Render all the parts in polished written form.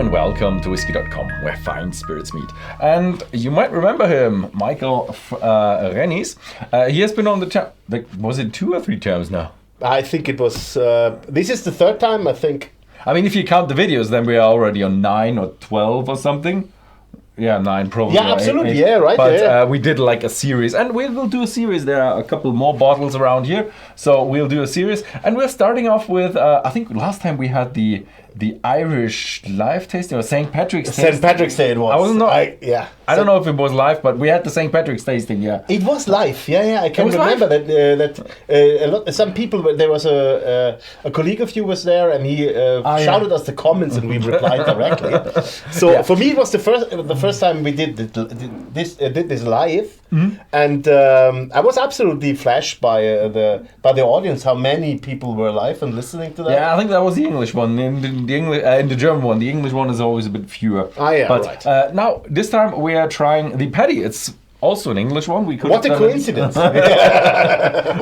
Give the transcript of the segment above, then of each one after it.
and welcome to Whisky.com, where fine spirits meet. And you might remember him, Michael Rennies. He has been on the channel, was it 2 or 3 times now? I think it was, this is the 3rd time, I think. I mean, if you count the videos, then we are already on 9 or 12 or something. Yeah, 9 probably. Yeah, absolutely. 8. Yeah, right. But we did like a series, and we will do a series. There are a couple more bottles around here, so we'll do a series. And we're starting off with, I think last time we had the Irish live tasting or St. Patrick's tasting. St. Patrick's Day it was. I wasn't know. I don't know if it was live, but we had the St. Patrick's tasting. Yeah, it was live. Yeah. I can remember that. Some people. There was a colleague of you was there, and he shouted us the comments, and we replied directly. So for me, it was the first time we did this live, and I was absolutely flashed by the audience, how many people were live and listening to that. Yeah, I think that was the English one. In the German one, the English one is always a bit fewer. But right. Now this time we are trying the Paddy. It's also an English one. What a coincidence!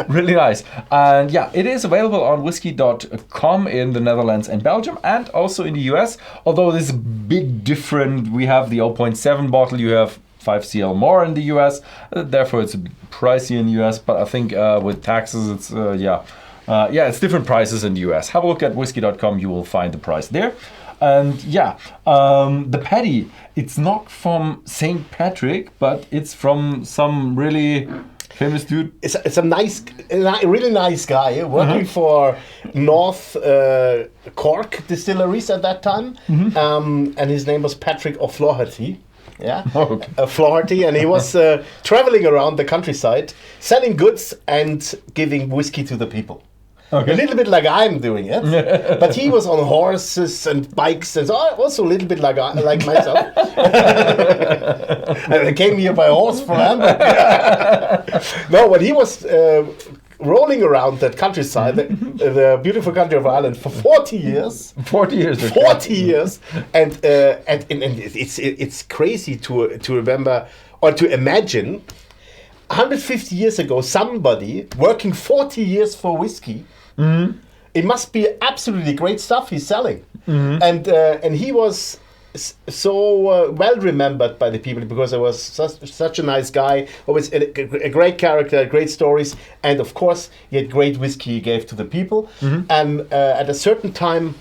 Really nice. And yeah, it is available on Whisky.com in the Netherlands and Belgium, and also in the US. Although this is a bit different. We have the 0.7 bottle. You have 5 cl more in the US. Therefore, it's a bit pricey in the US. But I think with taxes, it's it's different prices in the US. Have a look at Whisky.com. You will find the price there. And the Paddy, it's not from St. Patrick, but it's from some really famous dude. It's a really nice guy working for North Cork distilleries at that time, and his name was Patrick O'Flaherty. Yeah, Flaherty, and he was traveling around the countryside, selling goods and giving whiskey to the people. Okay. A little bit like I'm doing it, but he was on horses and bikes, and so also a little bit like myself. And I came here by horse from Hamburg. No, when he was rolling around that countryside, the beautiful country of Ireland, for 40 years. 40 years. 40 years, and it's crazy to remember or to imagine. 150 years ago, somebody working 40 years for whiskey. It must be absolutely great stuff he's selling, and he was so well remembered by the people because he was such a nice guy, always a great character, great stories, and of course he had great whiskey he gave to the people. And at a certain time,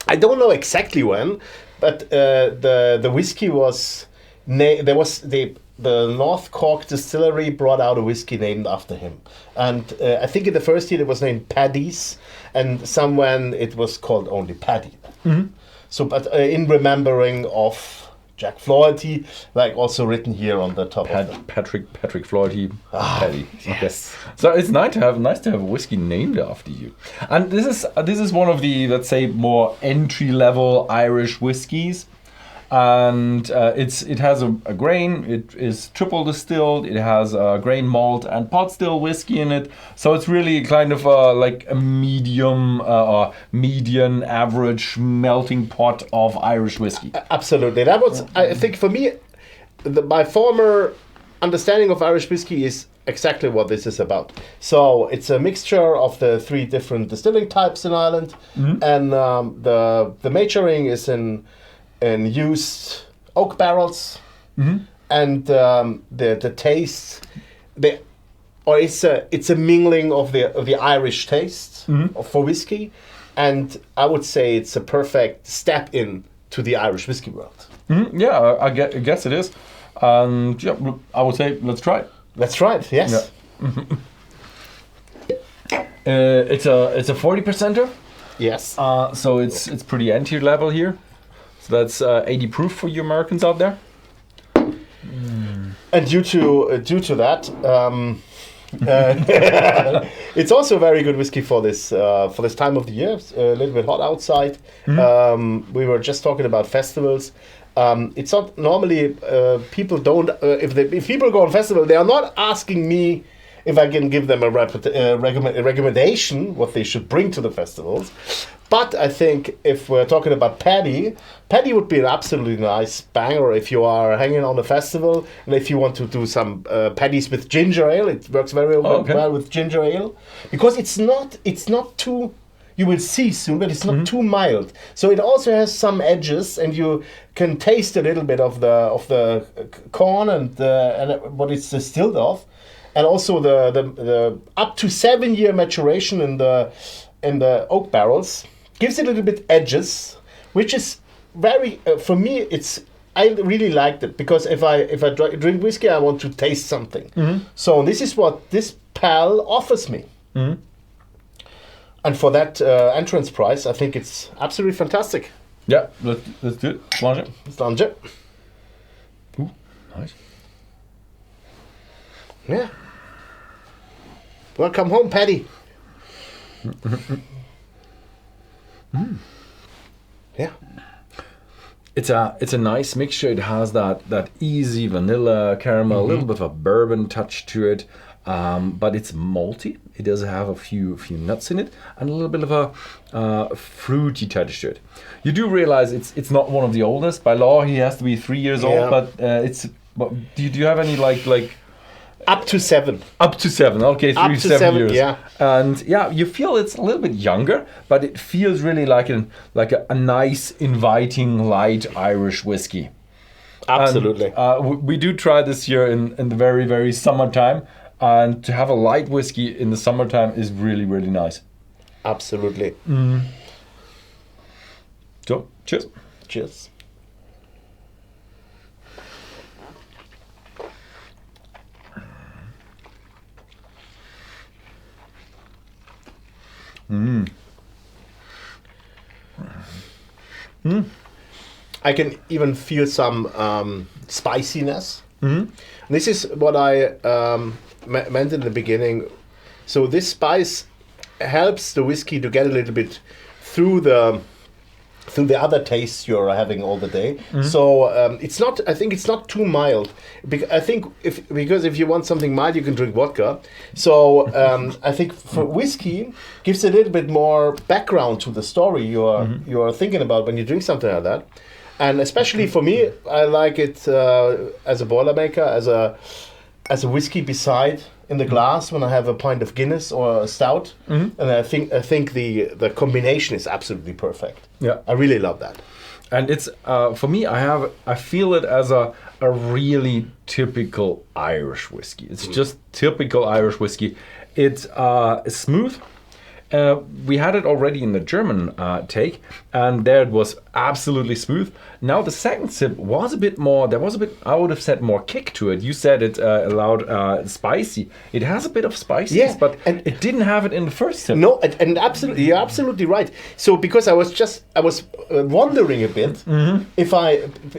I don't know exactly when, but the whiskey was the North Cork distillery brought out a whiskey named after him. And I think in the first year it was named Paddy's, and somewhere it was called only Paddy. So, but in remembering of Jack Flaherty, like also written here on the top of it. Patrick Flaherty, Paddy. Yes. Okay. So it's nice to have a whiskey named after you. And this is one of the, let's say, more entry-level Irish whiskies. And it has a grain. It is triple distilled. It has a grain malt and pot still whiskey in it. So it's really kind of like a medium or median average melting pot of Irish whiskey. Absolutely. That was, I think, for me, my former understanding of Irish whiskey is exactly what this is about. So it's a mixture of the 3 different distilling types in Ireland, and the maturing is in used oak barrels, and the taste, it's a mingling of the Irish taste for whiskey, and I would say it's a perfect step in to the Irish whiskey world. Yeah, I guess it is, and I would say let's try it. Let's try it. Yes. Yeah. It's a 40%er. Yes. So it's pretty entry level here. So that's 80 proof for you Americans out there. And due to that, it's also a very good whiskey for this time of the year. It's a little bit hot outside. We were just talking about festivals. It's not normally people don't if people go on festival, they are not asking me if I can give them a recommendation what they should bring to the festivals. But I think if we're talking about Paddy would be an absolutely nice banger if you are hanging on a festival, and if you want to do some Paddies with ginger ale, it works very well with ginger ale, because it's not too. you will see soon, but it's not too mild. So it also has some edges, and you can taste a little bit of the corn and what it's distilled of, and also the up to 7 year maturation in the oak barrels gives it a little bit edges, which is very for me. I really liked it because if I drink whiskey, I want to taste something. So this is what this pal offers me. And for that entrance price, I think it's absolutely fantastic. Yeah, let's do it. Plunge it. Plunge it. Ooh, nice. Yeah. Welcome home, Paddy. Yeah. It's a nice mixture. It has that easy vanilla caramel, a little bit of a bourbon touch to it, but it's malty. It does have a few nuts in it, and a little bit of a fruity touch to it. You do realize it's not one of the oldest. By law, he has to be 3 years old. But it's. Do you have any like? Up to 7. Up to 7. Okay, 3 to 7 years. Yeah. And yeah, you feel it's a little bit younger, but it feels really like a nice, inviting, light Irish whiskey. Absolutely. And, we do try this here in the very, very summertime, and to have a light whiskey in the summertime is really, really nice. Absolutely. So, cheers. Cheers. I can even feel some spiciness. This is what I meant in the beginning. So this spice helps the whiskey to get a little bit through the other tastes you're having all the day. So it's not. I think it's not too mild. I think because if you want something mild, you can drink vodka. So I think for whiskey gives a little bit more background to the story you're thinking about when you drink something like that. And especially for me, I like it as a Boilermaker, as a whiskey beside in the glass when I have a pint of Guinness or a stout. And I think the combination is absolutely perfect. Yeah, I really love that. And it's for me, I feel it as a really typical Irish whiskey. It's just typical Irish whiskey. It's smooth. We had it already in the German take, and there it was absolutely smooth. Now the second sip was a bit more. There was a bit. I would have said more kick to it. You said it allowed spicy. It has a bit of spiciness, but it didn't have it in the first sip. No, and absolutely, you're absolutely right. So because I was wondering a bit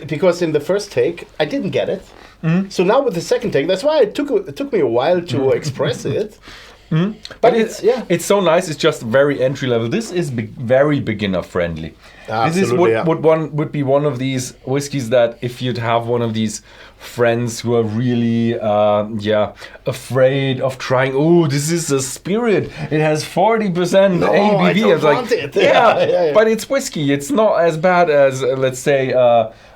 because in the first take I didn't get it. So now with the second take, that's why it took me a while to express it. But it's so nice. It's just very entry level. This is very beginner friendly. This is would be one of these whiskeys that if you'd have one of these friends who are really afraid of trying. Oh, this is a spirit. It has 40% ABV. I don't want it. But it's whiskey. It's not as bad as let's say.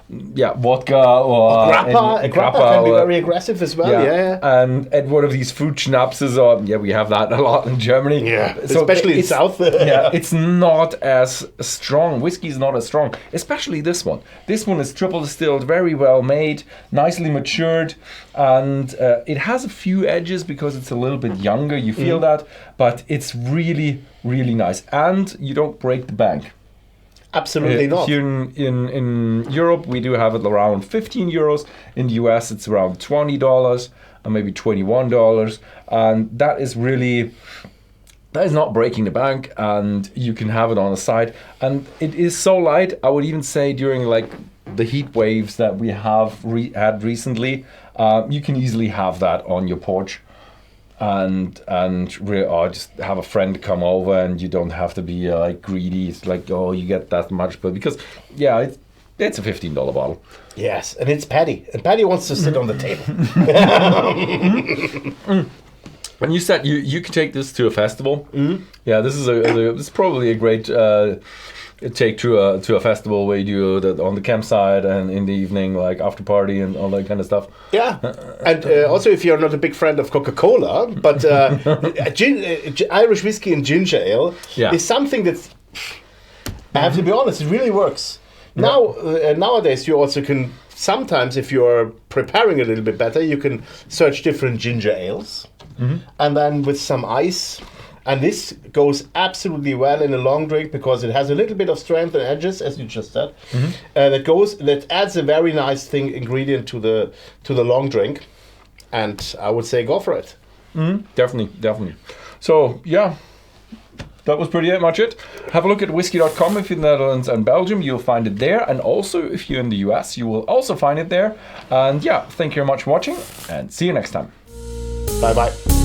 Vodka or grappa. Grappa can be very aggressive as well. Yeah. And one of these fruit schnapses, we have that a lot in Germany. Yeah, so especially in South. It's not as strong. Whiskey is not as strong, especially this one. This one is triple distilled, very well made, nicely matured, and it has a few edges because it's a little bit younger. You feel that, but it's really, really nice, and you don't break the bank. Absolutely not. Here in Europe, we do have it around 15 euros. In the US, it's around $20 or maybe $21. And that is not breaking the bank, and you can have it on the side. And it is so light, I would even say during like the heat waves that we have had recently, you can easily have that on your porch. And just have a friend come over, and you don't have to be like greedy. It's like, oh, you get that much, but because it's a $15 bottle. Yes, and it's Paddy, and Paddy wants to sit on the table. And you said you could take this to a festival. Yeah, this is probably a great take to a festival where you do that on the campsite and in the evening, like after party and all that kind of stuff. Yeah, and also if you're not a big friend of Coca-Cola, but Irish whiskey and ginger ale is something that's, I have to be honest, it really works. Now, nowadays you also can, sometimes if you're preparing a little bit better, you can search different ginger ales, and then with some ice. And this goes absolutely well in a long drink because it has a little bit of strength and edges, as you just said. That adds a very nice ingredient to the long drink, and I would say go for it. Definitely. So yeah, that was pretty much it. Have a look at Whisky.com if you're in the Netherlands and Belgium, you'll find it there. And also if you're in the US, you will also find it there. And yeah, thank you very much for watching, and see you next time. Bye bye.